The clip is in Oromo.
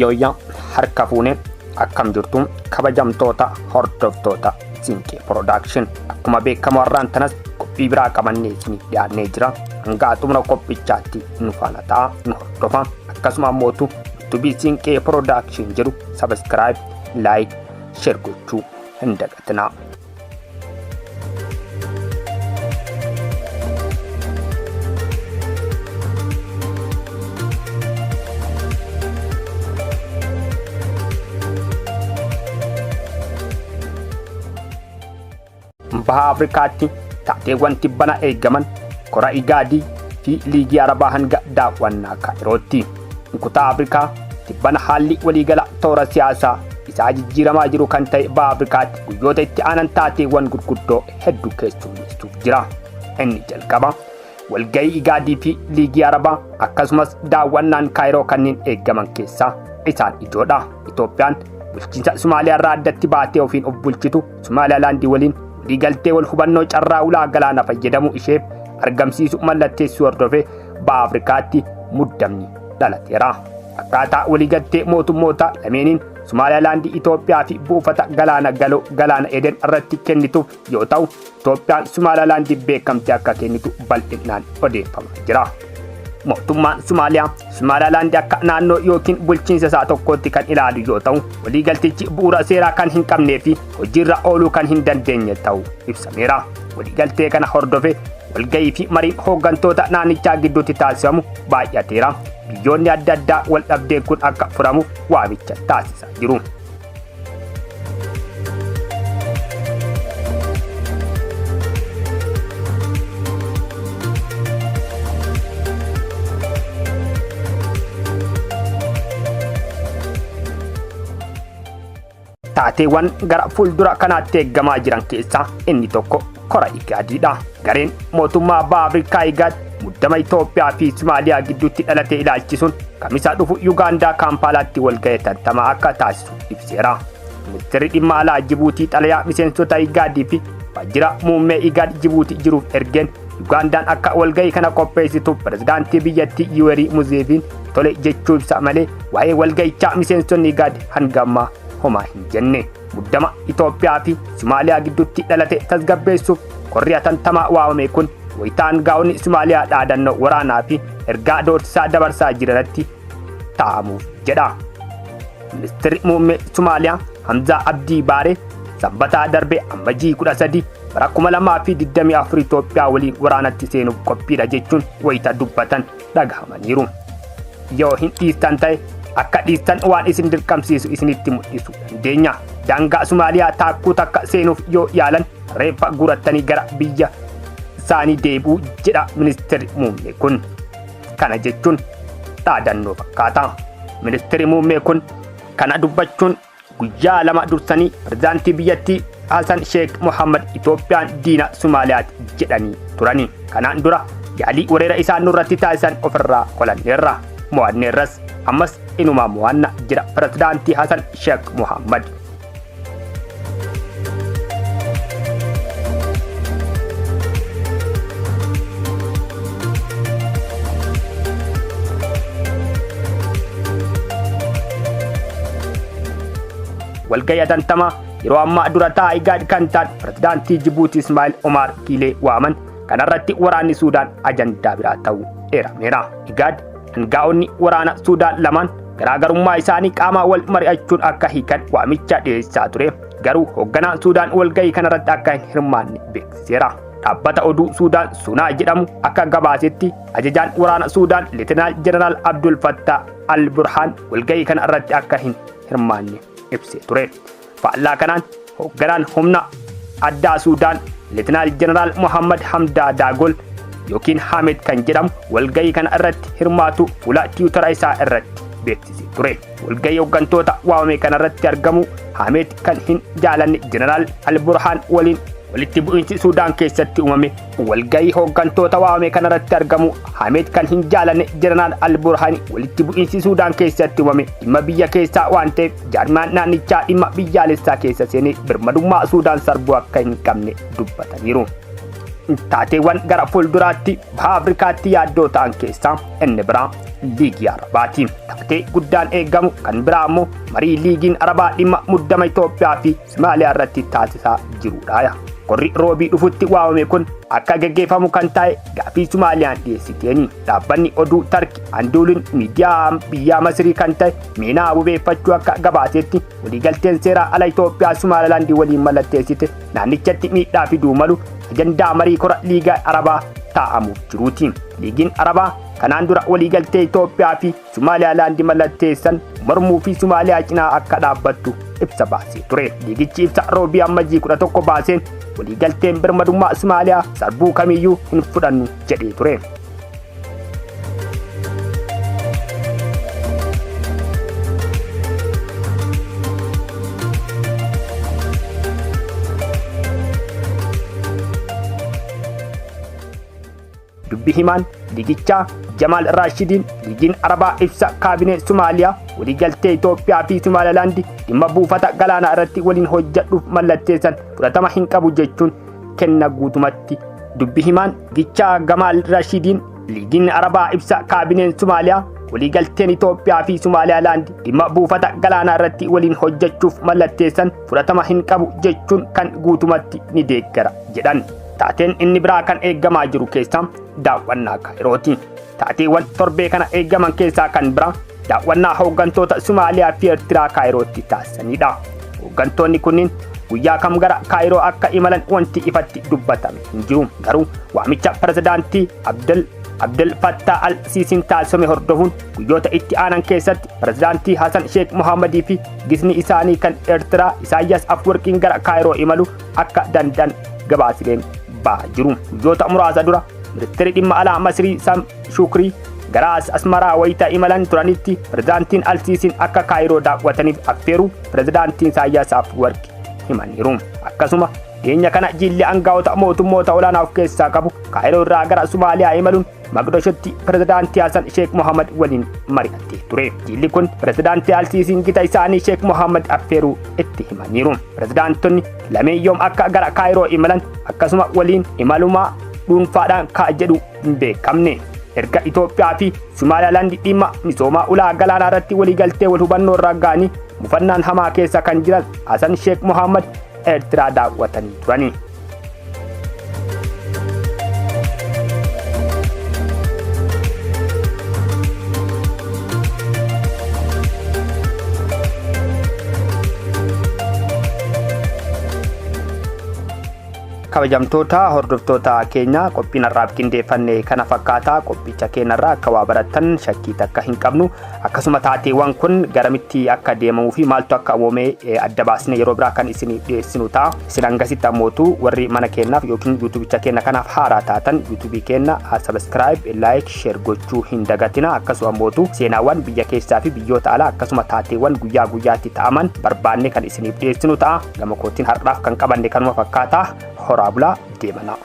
Yooyyaa harka fuunee akkam jirtu kabajamtoota hordoftoota Zinqee Production. Akkuma beekamu har'aan tanas qophii biraa qabannee isiniif dhiyaannee jira. Hanga xumura qophichaatti nu faana ta'aa, nu hordofaa. Akkasuma mootu YouTube Zinqee Production jedhu subscribe, like, share gochuu hin dagatinaa. Baha Afrikaatti taateewwan tibbana eegaman kora Igaadii fi Liigii Arabaa hanga daawwannaa Kaayirootti. Kutaa Afrikaa tibbana haalli waliigala toora siyaasaa isaa jijjiiramaa jiru kan ta'e Baha Afrikaatti guyyoota itti aanan taateewwan gurguddoo hedduu keessummeessuuf jira. Inni jalqaba walgahii Igaadii fi Liigii Arabaa akkasumas daawwannaan Kaayiroo kanneen eegaman keessaa isaan ijoodha. Itoophiyaan bulchiinsa Somaaliyaa irraa addatti baatee ofiin of bulchitu Somaalilaandii waliin waliigaltee wal hubannoo carraa ulaa galaana fayyadamuu isheef argamsiisu mallatteessuu hordofee Baha Afrikaatti muddamni dhalateera. Akkaataa waliigaltee mootummoota lameeniin Somaalilaandii Itoophiyaa fi buufata galaana galoo galaana Eden irratti kennituuf yoo ta'u, Itoophiyaan Somaalilaandii beekamtii akka kennitu bal'inaan odeeffamaa jira. Mootummaan Somaaliyaa Somaalilaandii akka naannoo yookiin bulchiinsa isaa tokkotti kan ilaalu yoo ta'u, waliigaltichi bu'uura seeraa kan hin qabnee fi hojiirra ooluu kan hin dandeenye ta'uu ibsameera. Waliigaltee kana hordofee walgahii fi mariin hooggantoota naannichaa gidduutti taasifamu baay'ateera. Biyyoonni adda addaa wal dhabdeen kun akka furamuuf waamicha taasisaa jiru. Taateewwan gara fuuldura kanaatti eegamaa jiran keessaa inni tokko kora Igaadiidha. Gareen mootummaa Baha Afrikaa Igaad muddama Itoophiyaa fi Somaaliyaa gidduutti dhalatee ilaalchisuun kamisa dhufu Yugaandaa Kaampaalaatti walgahii tattamaa akka taasisu ibseera. Ministeerri dhimma alaa Jibuutii xalayaa miseensota Igaadii fi waajjira muummee Igaad Jibuutii jiruuf ergeen Yugaandaan akka walgahii kana qopheessituuf pirezidaantii biyyattii Yoweri Museveniin tole jechuu ibsa malee waa'ee walgahichaa miseensonni Igaad hanga ammaa homaa hin jenne. Muddama Itoophiyaa fi Somaaliyaa gidduutti dhalate tasgabbeessuuf korri tattamaa waamame kun wayitaan gaa'onni Somaaliyaa dhaadannoo waraanaa fi ergaa doorsisaa dabarsaa jiranitti taa'amuuf jedha. Ministeerri muummee Somaaliyaa Hamzaa Abdii Baaree sanbataa darbe Amajjii 13 bara 2024 Itoophiyaa waliin waraanatti seenuuf qophiidha jechuun wayita dubbatan dhagahamaniiru. Yoo hin dhiistan ta'e akka dhiistan waan isin dirqamsiisu isinitti mul'isu dandeenya. Daangaa Somaaliyaa taakkuu takka seenuuf yoo yaalan reeffa guurattanii gara biyya isaanii deebi'u jedha ministeerri muummee kun. Kana jechuun dhaadannoo fakkaata. Ministeerri muummee kun kana dubbachuun guyyaa lama dursanii pirezidaantii biyyattii Hassan Sheikh Mohammad Itoophiyaan diina Somaaliyaati jedhanii turani. Kanaan dura yaalii weerara isaan nurratti taasisan ofirraa qolanneerra. Mo'anneerras ammas inuma mo'anna jira pirezidaantii Hassan Sheikh Mohammad. Walgahii tattamaa yeroo ammaa dura taa'aa Igaad kan ta'an pirezidaantii Jibuutii Ismaa'eel Omar Giilee waaman kanarratti waraanni Suudaan ajandaa biraa ta'uu eerameera. Igaad hangaa'onni waraana Suudaan lamaan garaagarummaa isaanii qaamaa wal mari'achuun akka hiikan waamicha dhiyeessaa ture. Garuu hoogganaan Suudaan walgahii kanarratti akka hin hirmaanne beeksiseera. Dhaabbata oduu Suudaan Sunaa jedhamu akka gabaasetti ajajaan waraana Suudaan Leetinaal Jeneraal Abdul Fattah Al-Burhaan walgahii kanarratti akka hin hirmaanne ibsee ture. Faallaa kanaan hoogganaan humna addaa Suudaan Leetinaal Jeneraal Mohammad Hamdaa Daagol yookiin Hamed kan jedhamu walgahii kana irratti hirmaatu fuula tiwutara isaa irratti beeksisee ture. Walgahii hooggantoota waamame kana irratti argamu Hamed kan hin jaalanne Jeneraal Al-Burhaan waliin walitti bu'iinsi Suudaan keessatti uumame. Walgahii hooggantoota waamame kana irratti argamu Hamed kan hin jaalanne Jeneraal Al-Burhaan walitti bu'iinsi Suudaan keessatti uumame dhimma biyya keessaa waan ta'eef jaarmaan naannichaa dhimma biyyaalessaa keessa seenee birmadummaa Suudaan sarbuu akka hin qabne dubbataniiru. Taateewwan gara fuulduraatti baha Afrikaatti yaaddoo ta'an keessaa inni biraa liigii Arabaati. Taatee guddaan eegamu kan biraa immoo marii liigiin Arabaa dhimma muddama Itoophiyaa fi Somaaliyaa irratti taasisaa jirudha. Korri roobii dhufutti waamame kun akka gaggeeffamu kan taa'e gaaffii Somaaliyaan dhiyeessiteeni. Dhaabbanni oduu Tarki Anduulin miidiyaa biyya Masirii kan ta'e Meenaa Abubeeffachuu akka gabaasetti waliigalteen seeraa ala Itoophiyaa Somaalilaandii waliin mallatteessite naannichatti miidhaa fiduu malu ajandaa marii kora liigaa Arabaa taa'amuuf jiruuti. Liigiin Arabaa kanaan dura waliigaltee Itoophiyaa fi Somaalilaandii mallatteessan mormuu fi Somaaliyaa cinaa akka dhaabbattu ibsa baasee ture. Liigichi ibsa roobii ammajjii 11 baaseen waliigalteen birmadummaa Somaaliyaa sarbuu kamiyyuu hin fudhannu jedhee ture. Dubbi himaan liigichaa Jamaal Raashidiin liigiin Arabaa ibsa kaabinee Somaaliyaa waliigaltee Itoophiyaa fi Somaalilaandii dhimma buufata galaanaa irratti waliin hojjedhuuf mallatteessan fudhatama hin qabu jechuun kenna guutumatti. Dubbi himaan liigichaa Jamaal Raashidiin liigiin Arabaa ibsa kaabineen Somaaliyaa waliigalteen Itoophiyaa fi Somaalilaandii dhimma buufata galaanaa irratti waliin hojjechuuf mallatteessan fudhatama hin qabu jechuun kan guutumatti ni deeggara jedhan. Taateen inni biraa kan eeggamaa jiru keessaa daawwannaa Kaayirooti. Taateewwan torbee kana eeggaman keessaa kan biraa daawwannaa hooggantoota Somaaliyaa fi Eertiraa Kaayirootti taasisanidha. Hooggantoonni kunniin guyyaa kam gara Kaayiroo akka imalan wanti ifatti dubbatame hin jiru. Garuu waamicha pirezidaantii Abdel Fattah al-Siisiin taasifame hordofuun guyyoota itti aanan keessatti pirezidaantii Hasan Sheek Mohammadii fi gisni isaanii kan Eertiraa Isaayyaas Afwerqiin gara Kaayiroo imalu akka danda'an gabaasileen bahaa jiru. Guyyoota muraasa dura ministeerri dhimma alaa Masirii Sam Shukrii gara Asmaraa wayita imalan turanitti pirezidaantiin al-Siisiin akka Kaayiroo daawwataniif affeeruu pirezidaantiin Isaayyaas Afwerqi himaniiru. Akkasuma dhiyeenya kana jilli aangawoota mootummoota olaanaa of keessaa qabu Kaayiroo irraa gara Somaaliyaa imaluun Mogadishotti pirezidaantii Hasan Sheek Mohammad waliin mari'atee ture. Jilli kun pirezidaantii al-Siisiin gita isaanii Sheek Mohammad affeeruu itti himaniiru. Pirezidaantonni lameen yoom akka gara Kaayiroo imalan akkasuma waliin imalumaa dhuunfaadhaan ka'a jedhu hin beekamne. Erga Itoophiyaa fi Somaalilaandii dhimma misoomaa ulaa galaanaa irratti waliigaltee wal hubannoo irra ga'anii mufannaan hamaa keessa kan jiran Hasan Sheek Mohammad Eertiraa daawwatanii turani. Kabajamtoota hordoftoota keenya qophiin har'aaf qindeeffanne kana fakkaataa. Qophicha keenyarraa akka waa barattan shakkii takka hin qabnu. Akkasuma taateewwan kun garamitti akka deemamuu fi maaltu akka uumame adda baasnee yeroo biraa kan isin dhiyeessinu ta'a. Isin hangasitti ammootu warri mana keenyaaf yookiin yuutuubicha keenya kanaaf haaraa taatan yuutuubii keenya sabiskiraayib, laayik, sheer gochuu hin dagatina. Akkasuma ammootu seenaawwan biyya keessaa fi biyyoota alaa akkasuma taateewwan guyyaa guyyaatti ta'aman barbaanne kan isiniif dhiyeessinu ta'a. Gama kootiin har'aaf kan qabanne kanuma fakkaataa. Horaa bulaa deemanaa.